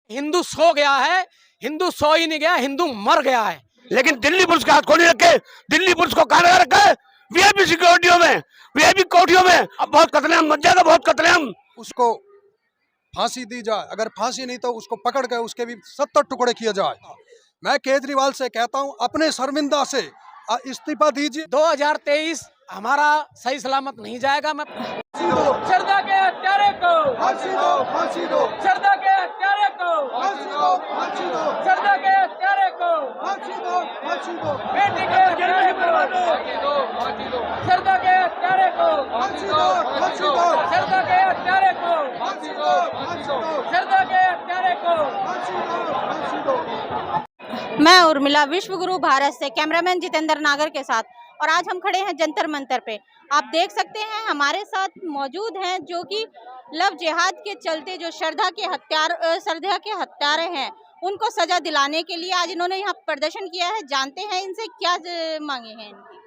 हिंदू सो गया है, हिंदू सो ही नहीं गया, हिंदू मर गया है। लेकिन दिल्ली पुलिस का हाथ खोल रखे, दिल्ली पुलिस को कहा लगा रखा है वीआईपी सिक्योरिटियों में, वीआईपी कोठियों में। अब बहुत कतलेआम मच जाएगा, बहुत कतलेआम। उसको फांसी दी जाए, अगर फांसी नहीं तो उसको पकड़ के उसके भी 70 टुकड़े किए जाए। मैं केजरीवाल से कहता हूं अपने शर्मिंदा से इस्तीफा दीजिए। 2023 हमारा सही सलामत नहीं जाएगा। मैं श्रद्धा के हत्यारे को फांसी दो, फांसी दो, श्रद्धा के हत्यारे को फांसी दो, फांसी दो, श्रद्धा के हत्यारे को फांसी दो, फांसी दो, बेटी के हत्यारे को श्रद्धा के हत्यारे को फांसी दो, फांसी दो, श्रद्धा के हत्यारे को फांसी दो, फांसी दो, श्रद्धा के हत्यारे को फांसी दो, फांसी दो। मैं उर्मिला, विश्व गुरु भारत से कैमरामैन जितेंद्र नागर के साथ। और आज हम खड़े हैं जंतर मंतर पे। आप देख सकते हैं हमारे साथ मौजूद हैं जो कि लव जिहाद के चलते जो श्रद्धा के हत्यारे हैं उनको सजा दिलाने के लिए आज इन्होंने यहाँ प्रदर्शन किया है। जानते हैं इनसे क्या मांगे हैं इनकी।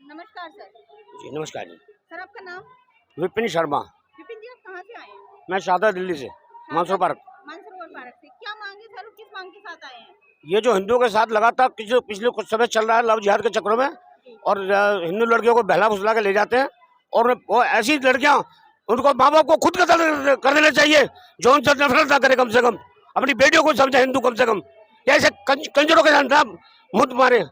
नमस्कार सर। जी नमस्कार जी। सर आपका नाम? विपिन शर्मा। विपिन जी, आप कहाँ से आए हैं? मैं शादा दिल्ली से, मानसरोवर पार्क। मानसरोवर पार्क से। क्या मांगे सर, किस मांग के साथ आए हैं? ये जो हिंदुओं के साथ लगातार पिछले कुछ समय चल रहा है लव जिहाद के चक्रों में, और हिंदू लड़कियों को बहला फुसला के ले जाते हैं, और वो ऐसी लड़कियां, उनको माँ बाप को खुद कत्ल कर देना चाहिए जो उनसे नफरत ना करे। कम से कम अपनी बेटियों को समझे हिंदू, कम से कम ऐसे कंजरों के नाम मुद्द मारे।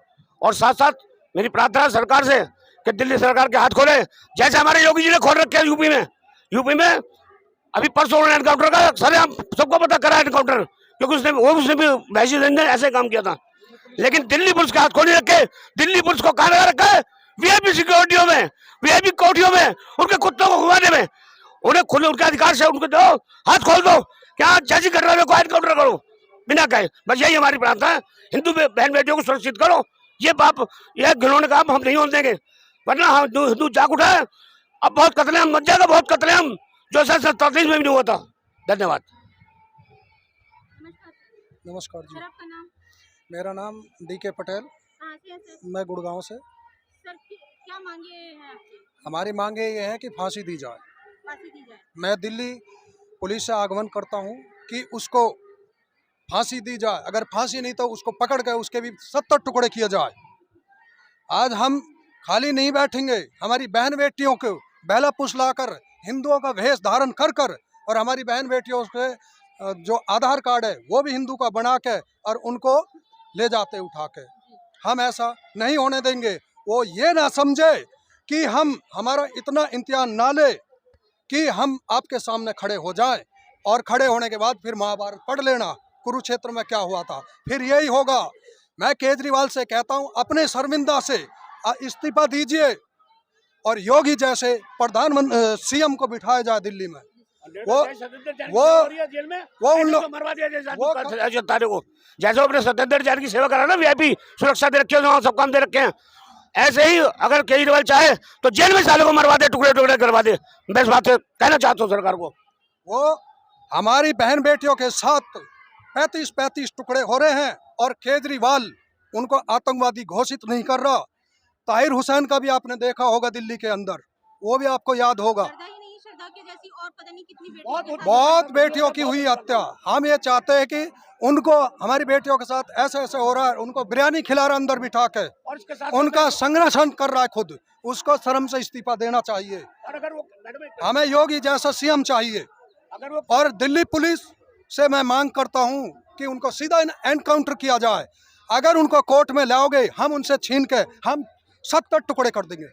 और साथ साथ मेरी प्रार्थना सरकार से कि दिल्ली सरकार के हाथ खोले, जैसे हमारे योगी जी ने खोल रखे हैं यूपी में अभी परसों उन्होंने एनकाउंटर का सरेआम सबको पता करा एनकाउंटर, क्योंकि उसने भी वैसी ने ऐसे काम किया था। लेकिन दिल्ली पुलिस के हाथ खोल रखे, दिल्ली पुलिस को कहा लगा रखा है वीआईपी सिक्योरिटियों में, वीआईपी कोठियों में, उनके कुत्तों को घुमाने में। उन्हें खुले उनके अधिकार से उनको दो, हाथ खोल दो, क्या जैसी घटना में को एनकाउंटर करो बिना कहे। बस यही हमारी प्रार्थना है, हिंदू बहन बेटियों को सुरक्षित करो। ये बाप, ये घिनौने काम हम नहीं होने देंगे, वरना हम हिंदू जाग उठा है। अब बहुत कतलेआम मच जाएगा, बहुत कतलेआम, जो 37 में भी नहीं हुआ था। धन्यवाद। नमस्कार जी। सर आपका नाम? मेरा नाम DK पटेल, कहाँ से हैं सर? मैं गुड़गांव से। सर क्या मांगे हैं आपकी? हमारी मांगे ये है कि फांसी दी जाए। फांसी दी जाए। मैं दिल्ली पुलिस से आग्रह करता हूं कि उसको फांसी दी जाए, अगर फांसी नहीं तो उसको पकड़ के उसके भी 70 टुकड़े किए जाए। आज हम खाली नहीं बैठेंगे, हमारी बहन बेटियों को बहला फुसलाकर, हिंदुओं का वेश धारण कर कर, और हमारी बहन बेटियों के जो आधार कार्ड है वो भी हिंदू का बना के और उनको ले जाते उठा के। हम ऐसा नहीं होने देंगे। वो ये ना समझे कि हम हमारा इतना इम्तिहान ना ले कि हम आपके सामने खड़े हो जाए, और खड़े होने के बाद फिर महाभारत पढ़ लेना कुरुक्षेत्र में क्या हुआ था, फिर यही होगा। मैं केजरीवाल से कहता हूं अपने शर्मिंदा से इस्तीफा दीजिए, और योगी जैसे प्रधानमंत्री CM को बिठाया जाए दिल्ली में। वो उन लोग मरवा दिया जैसे अपने सत्येंद्र जैन की सेवा करा ना, वीआईपी सुरक्षा दे रखे हैं, सब काम दे रखे हैं। ऐसे ही अगर केजरीवाल चाहे तो जेल में सालों को मरवा दे, टुकड़े टुकड़े करवा दे। बस बात कहना चाहता हूँ सरकार को। वो हमारी बहन बेटियों के साथ 35 टुकड़े हो रहे हैं, और केजरीवाल उनको आतंकवादी घोषित नहीं कर रहा। ताहिर हुसैन का भी आपने देखा होगा दिल्ली के अंदर, वो भी आपको याद होगा। श्रद्धा के जैसी और पता नहीं कितनी बेटियों बहुत बेटियों की हुई हत्या। हम ये चाहते हैं कि उनको, हमारी बेटियों के साथ ऐसे ऐसे हो रहा है, उनको बिरयानी खिला रहा है अंदर बिठा के, उनका संरक्षण कर रहा है खुद, उसको शर्म से इस्तीफा देना चाहिए। हमें योगी जैसा CM चाहिए। और दिल्ली पुलिस से मैं मांग करता हूं कि उनको सीधा एनकाउंटर किया जाए। अगर उनको कोर्ट में लाओगे, हम उनसे छीन के हम 70 टुकड़े कर देंगे।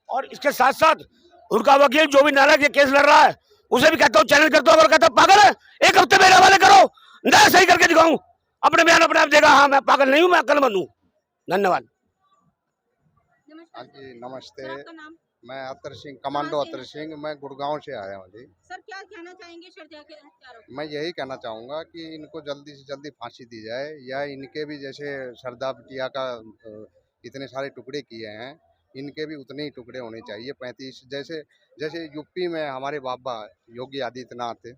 और इसके साथ साथ उनका वकील जो भी नालायक ये केस लड़ रहा है, उसे भी कहता हूँ चैलेंज करता हूँ। अगर कहता हूँ पागल है, 1 हफ्ते मेरे हवाले करो, मैं सही करके दिखाऊं, अपने बयान अपने आप देगा। हाँ मैं पागल नहीं हूँ, मैं अक्लमंद हूँ। धन्यवाद। हाँ जी नमस्ते। आपका नाम? मैं अतर सिंह, कमांडो अतर सिंह, मैं गुड़गांव से आया हूँ जी। सर क्या कहना चाहेंगे श्रद्धा के हत्यारों को? मैं यही कहना चाहूँगा कि इनको जल्दी से जल्दी फांसी दी जाए, या इनके भी जैसे श्रद्धा बिटिया का इतने सारे टुकड़े किए हैं, इनके भी उतने ही टुकड़े होने चाहिए। 35 जैसे यूपी में हमारे बाबा योगी आदित्यनाथ,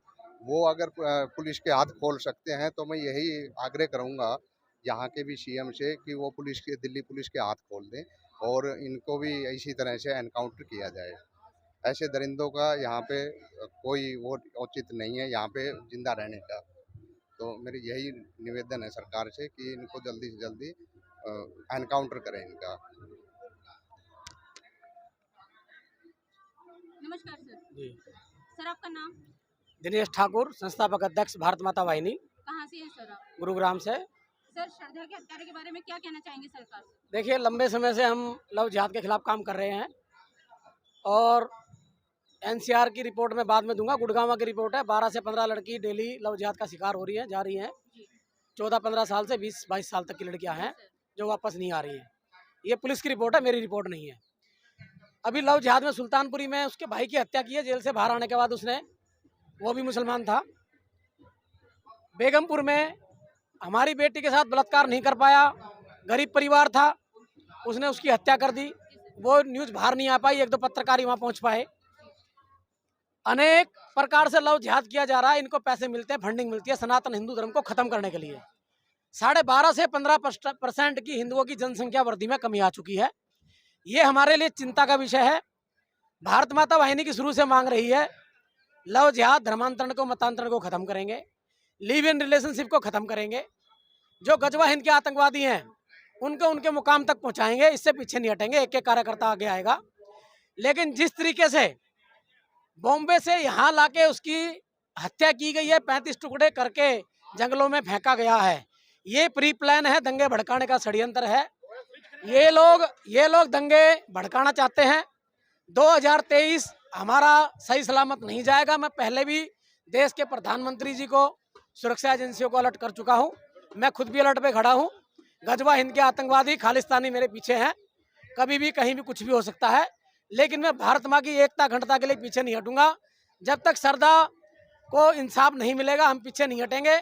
वो अगर पुलिस के हाथ खोल सकते हैं, तो मैं यही आग्रह करूँगा यहाँ के भी CM से कि वो दिल्ली पुलिस के हाथ खोल दें, और इनको भी इसी तरह से एनकाउंटर किया जाए। ऐसे दरिंदों का यहाँ पे कोई वो औचित्य नहीं है यहाँ पे जिंदा रहने का। तो मेरी यही निवेदन है सरकार से कि इनको जल्दी से जल्दी एनकाउंटर करें इनका। नमस्कार सर। जी, सर आपका नाम? दिनेश ठाकुर, संस्थापक अध्यक्ष भारत माता वाहिनी, कहाँ से है सर आप? गुरुग्राम से। सर श्रद्धा के हत्यारे के बारे में क्या कहना चाहेंगे सरकार से? देखिए, लंबे समय से हम लव जिहाद के खिलाफ काम कर रहे हैं और एनसीआर की रिपोर्ट में बाद में दूंगा। गुड़गांव की रिपोर्ट है, 12 से 15 लड़की डेली लव जिहाद का शिकार हो रही हैं, जा रही हैं। 14-15 साल से 20-22 साल तक की लड़कियां हैं जो वापस नहीं आ रही हैं। ये पुलिस की रिपोर्ट है, मेरी रिपोर्ट नहीं है। अभी लव जिहाद में सुल्तानपुरी में उसके भाई की हत्या की है जेल से बाहर आने के बाद उसने, वो भी मुसलमान था। बेगमपुर में हमारी बेटी के साथ बलात्कार नहीं कर पाया, गरीब परिवार था, उसने उसकी हत्या कर दी। वो न्यूज़ बाहर नहीं आ पाई, 1-2 पत्रकार वहाँ पहुँच पाए। अनेक प्रकार से लव जिहाद किया जा रहा है, इनको पैसे मिलते हैं, फंडिंग मिलती है सनातन हिंदू धर्म को खत्म करने के लिए। 12.5 से 15% की हिंदुओं की जनसंख्या वृद्धि में कमी आ चुकी है। ये हमारे लिए चिंता का विषय है। भारत माता वाहिनी की शुरू से मांग रही है, लव जिहाद धर्मांतरण को, मतांतरण को खत्म करेंगे, लिव इन रिलेशनशिप को खत्म करेंगे, जो गजवा हिंद के आतंकवादी हैं उनको उनके मुकाम तक पहुंचाएंगे, इससे पीछे नहीं हटेंगे। एक एक कार्यकर्ता आगे आएगा। लेकिन जिस तरीके से बॉम्बे से यहाँ लाके उसकी हत्या की गई है, 35 टुकड़े करके जंगलों में फेंका गया है, ये प्री प्लान है, दंगे भड़काने का षड्यंत्र है। ये लोग दंगे भड़काना चाहते हैं। 2023 हमारा सही सलामत नहीं जाएगा। मैं पहले भी देश के प्रधानमंत्री जी को, सुरक्षा एजेंसियों को अलर्ट कर चुका हूं। मैं खुद भी अलर्ट पे खड़ा हूं। गजवा हिंद के आतंकवादी खालिस्तानी मेरे पीछे हैं, कभी भी कहीं भी कुछ भी हो सकता है। लेकिन मैं भारत माँ की एकता अखंडता के लिए पीछे नहीं हटूंगा। जब तक श्रद्धा को इंसाफ नहीं मिलेगा हम पीछे नहीं हटेंगे।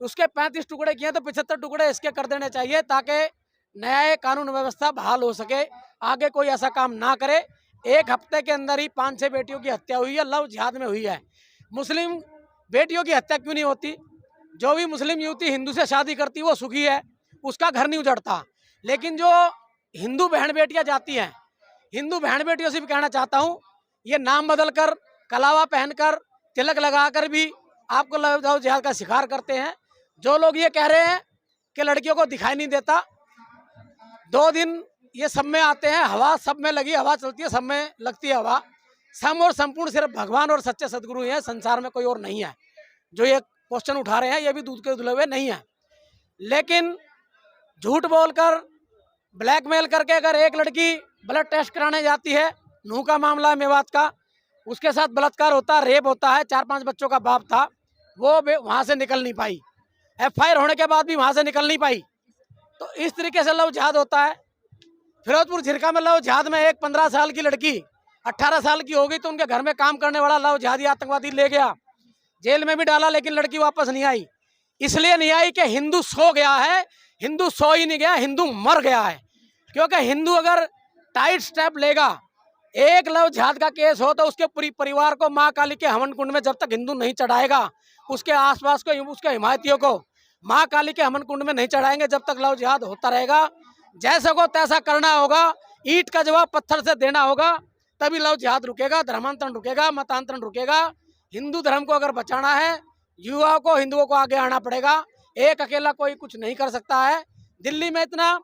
उसके 35 टुकड़े किए तो 75 टुकड़े इसके कर देने चाहिए, ताकि न्याय कानून व्यवस्था बहाल हो सके, आगे कोई ऐसा काम ना करे। 1 हफ्ते के अंदर ही 5-6 बेटियों की हत्या हुई है, लव जिहाद में हुई है। मुस्लिम बेटियों की हत्या क्यों नहीं होती? जो भी मुस्लिम युवती हिंदू से शादी करती वो सुखी है, उसका घर नहीं उजड़ता। लेकिन जो हिंदू बहन बेटियां जाती हैं, हिंदू बहन बेटियों से भी कहना चाहता हूँ, ये नाम बदलकर, कलावा पहनकर, तिलक लगाकर भी आपको लव जिहाद का शिकार करते हैं। जो लोग ये कह रहे हैं कि लड़कियों को दिखाई नहीं देता, 2 दिन ये सब में आते हैं, हवा सब में लगी, हवा चलती है, सब में लगती है हवा। सम और संपूर्ण सिर्फ भगवान और सच्चे सदगुरु हैं, संसार में कोई और नहीं है। जो ये क्वेश्चन उठा रहे हैं ये भी दूध के धुले हुए नहीं है। लेकिन झूठ बोलकर, ब्लैकमेल करके अगर एक लड़की ब्लड टेस्ट कराने जाती है, नूह का मामला है मेवात का, उसके साथ बलात्कार होता है, रेप होता है, 4-5 बच्चों का बाप था, वो वहाँ से निकल नहीं पाई, FIR होने के बाद भी वहाँ से निकल नहीं पाई। तो इस तरीके से लव जिहाद होता है। फिरोजपुर झिरका में लव जिहाद में एक 15 साल की लड़की 18 साल की हो गई तो उनके घर में काम करने वाला लव जिहादी आतंकवादी ले गया, जेल में भी डाला, लेकिन लड़की वापस नहीं आई। इसलिए नहीं आई कि हिंदू सो गया है। हिंदू सो ही नहीं गया, हिंदू मर गया है। क्योंकि हिंदू अगर टाइट स्टेप लेगा, एक लव जिहाद का केस हो तो उसके पूरी परिवार को माँ काली के हवन कुंड में जब तक हिंदू नहीं चढ़ाएगा, उसके आसपास को, उसके हिमायतियों को माँ काली के हवन कुंड में नहीं चढ़ाएंगे, जब तक लव जिहाद होता रहेगा। जैसे को तैसा करना होगा, ईंट का जवाब पत्थर से देना होगा, तभी लव जिहाद रुकेगा, धर्मांतरण रुकेगा, मतांतरण रुकेगा। हिंदू धर्म को अगर बचाना है, युवाओं को, हिंदुओं को आगे आना पड़ेगा। एक अकेला कोई कुछ नहीं कर सकता है। दिल्ली में इतना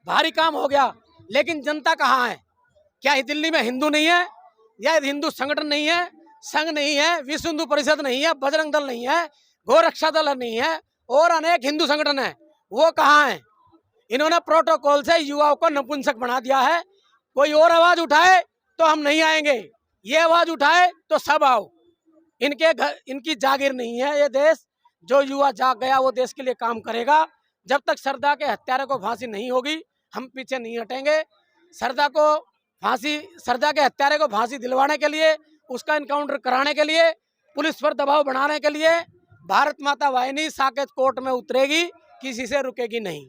भारी काम हो गया, लेकिन जनता कहाँ है? क्या दिल्ली में हिंदू नहीं है, या हिंदू संगठन नहीं है, संघ नहीं है, विश्व हिंदू परिषद नहीं है, बजरंग दल नहीं है, गोरक्षा दल नहीं है, और अनेक हिंदू संगठन है, वो कहाँ है? इन्होंने प्रोटोकॉल से युवाओं को नपुंसक बना दिया है। कोई और आवाज उठाए तो हम नहीं आएंगे, ये आवाज उठाए तो सब आओ। इनकी जागीर नहीं है ये देश। जो युवा जाग गया वो देश के लिए काम करेगा। जब तक श्रद्धा के हत्यारे को फांसी नहीं होगी हम पीछे नहीं हटेंगे। श्रद्धा के हत्यारे को फांसी दिलवाने के लिए, उसका इनकाउंटर कराने के लिए, पुलिस पर दबाव बढ़ाने के लिए भारत माता वाहिनी साकेत कोर्ट में उतरेगी, किसी से रुकेगी नहीं।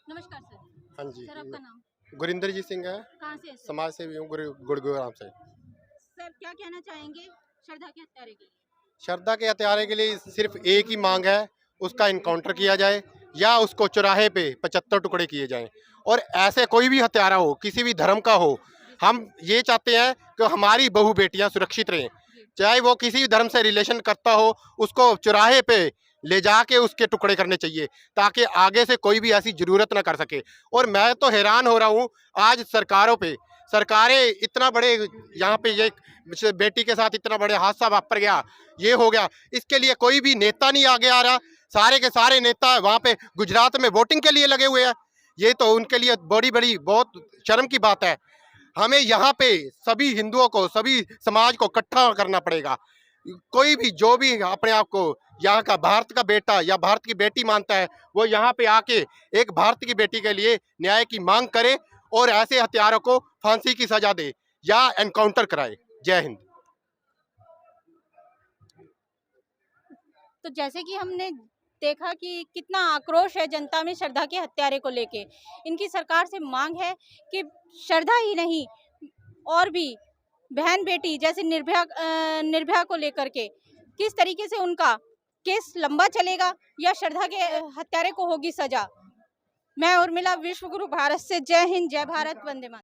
नमस्कार सर। हाँ जी, सर आपका नाम? गुरिंदर जी सिंह है, कहाँ से है सर? समाज सेवी हूँ गुड़गांव से। सर क्या कहना चाहेंगे श्रद्धा के हत्यारे के लिए? श्रद्धा के हत्यारे के लिए सिर्फ एक ही मांग है, उसका इनकाउंटर किया जाए या उसको चौराहे पे 75 टुकड़े किए जाएं। और ऐसे कोई भी हत्यारा हो, किसी भी धर्म का हो, हम ये चाहते हैं कि हमारी बहू बेटियां सुरक्षित रहें। चाहे वो किसी भी धर्म से रिलेशन करता हो, उसको चौराहे पे ले जाके उसके टुकड़े करने चाहिए, ताकि आगे से कोई भी ऐसी जरूरत ना कर सके। और मैं तो हैरान हो रहा हूँ आज सरकारों पे, सरकारें इतना बड़े यहाँ पे ये बेटी के साथ इतना बड़े हादसा वापर गया, ये हो गया, इसके लिए कोई भी नेता नहीं आगे आ रहा। सारे के सारे नेता वहाँ पे गुजरात में वोटिंग के लिए लगे हुए हैं। ये तो उनके लिए बड़ी बहुत शर्म की बात है। हमें यहाँ पे सभी हिंदुओं को, सभी समाज को इकट्ठा करना पड़ेगा। कोई भी जो भी अपने आप को यहाँ का भारत का बेटा या भारत की बेटी मानता है, वो यहाँ पे आके एक भारत की बेटी के लिए न्याय की मांग करे और ऐसे हत्यारों को फांसी की सजा दे या एनकाउंटर कराए। जय हिंद। तो जैसे कि हमने देखा कि कितना आक्रोश है जनता में श्रद्धा के हत्यारे को लेके। इनकी सरकार से मांग है कि श्रद्धा ही नहीं और भी बहन बेटी जैसे निर्भया को लेकर के किस तरीके से उनका केस लंबा चलेगा या श्रद्धा के हत्यारे को होगी सजा। मैं उर्मिला, विश्व गुरु भारत से। जय हिंद, जय भारत, वंदे मातरम।